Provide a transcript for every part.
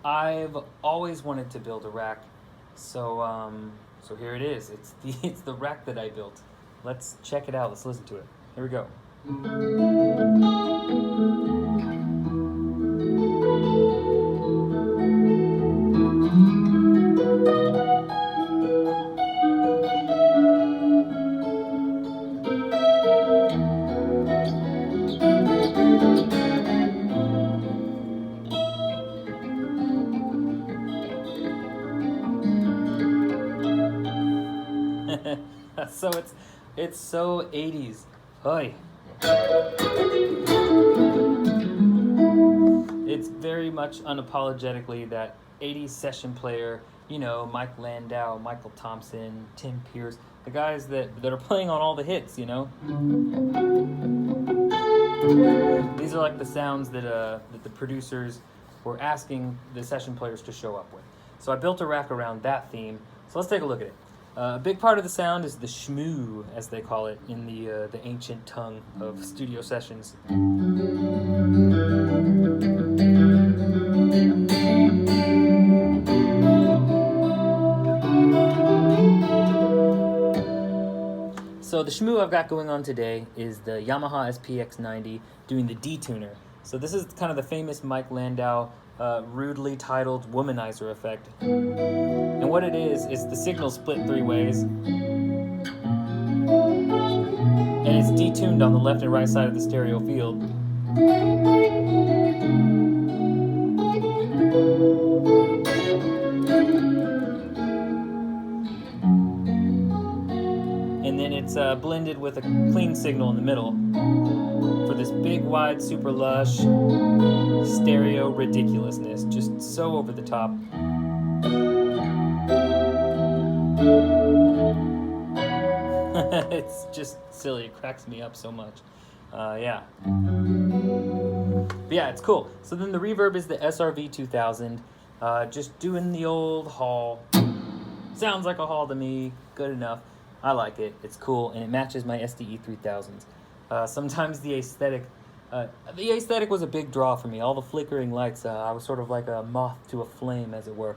I've always wanted to build a rack, so so here it is. It's the rack that I built. Let's check it out. Let's listen to it. Here we go. So it's so 80s. Oi. It's very much unapologetically that 80s session player, you know, Mike Landau, Michael Thompson, Tim Pierce, the guys that are playing on all the hits, you know. These are like the sounds that the producers were asking the session players to show up with. So I built a rack around that theme. So let's take a look at it. A big part of the sound is the shmoo, as they call it in the ancient tongue of studio sessions. So the shmoo I've got going on today is the Yamaha SPX90 doing the detuner. So this is kind of the famous Mike Landau rudely titled womanizer effect. And what it is the signal split three ways. And it's detuned on the left and right side of the stereo field. And then it's blended with a clean signal in the middle for this big, wide, super lush stereo ridiculousness. Just so over the top. It's just silly. It cracks me up so much. Yeah. But yeah, it's cool. So then the reverb is the SRV 2000. Just doing the old hall. Sounds like a hall to me. Good enough. I like it. It's cool, and it matches my SDE 3000s. Sometimes the aesthetic was a big draw for me. All the flickering lights. I was sort of like a moth to a flame, as it were.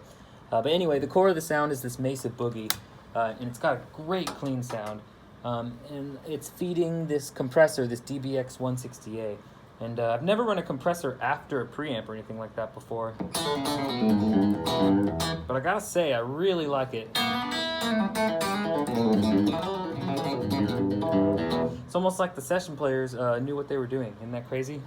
But anyway, the core of the sound is this Mesa Boogie, and it's got a great clean sound. And it's feeding this compressor, this DBX 160A. And I've never run a compressor after a preamp or anything like that before. But I gotta say, I really like it. It's almost like the session players knew what they were doing. Isn't that crazy?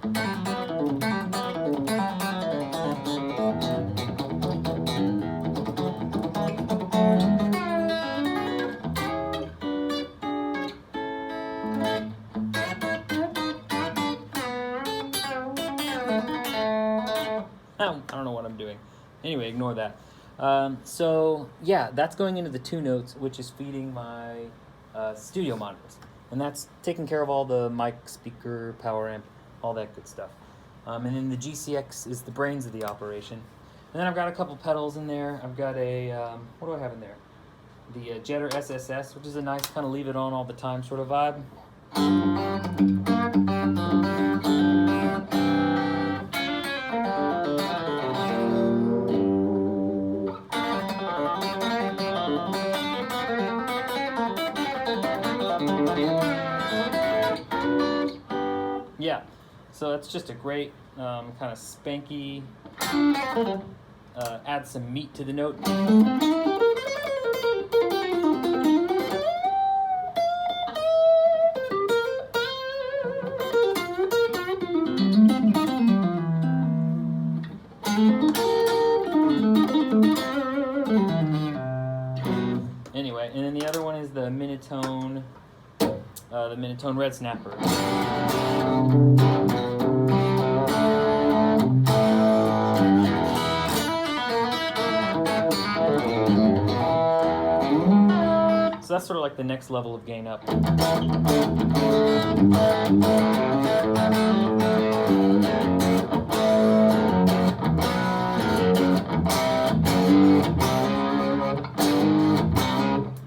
I don't know what I'm doing. Anyway, ignore that. So yeah, that's going into the two notes, which is feeding my studio monitors. And that's taking care of all the mic, speaker, power amp, all that good stuff. And then the GCX is the brains of the operation. And then I've got a couple pedals in there. I've got a, what do I have in there? The Jetter SSS, which is a nice kind of leave it on all the time sort of vibe. Yeah, so that's just a great kind of spanky, add some meat to the note. Anyway, and then the other one is the Minitone Red Snapper. So that's sort of like the next level of gain up.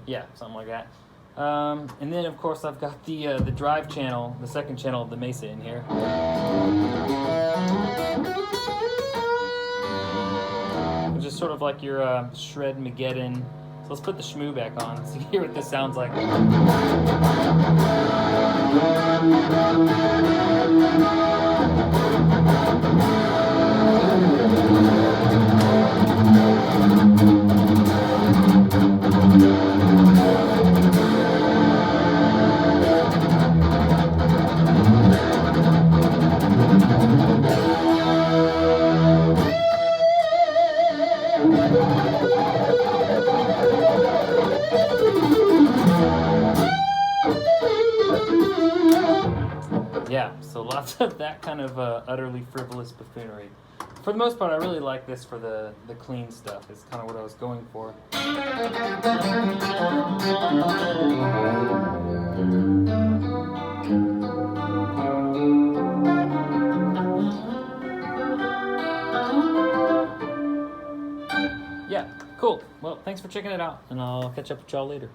Yeah, something like that. And then of course I've got the drive channel, the second channel of the Mesa in here. just sort of like your Shred-mageddon. So let's put the shmoo back on so you can hear what this sounds like. Yeah, so lots of that kind of utterly frivolous buffoonery. For the most part, I really like this for the clean stuff. It's kind of what I was going for. Yeah, cool. Well, thanks for checking it out, and I'll catch up with y'all later.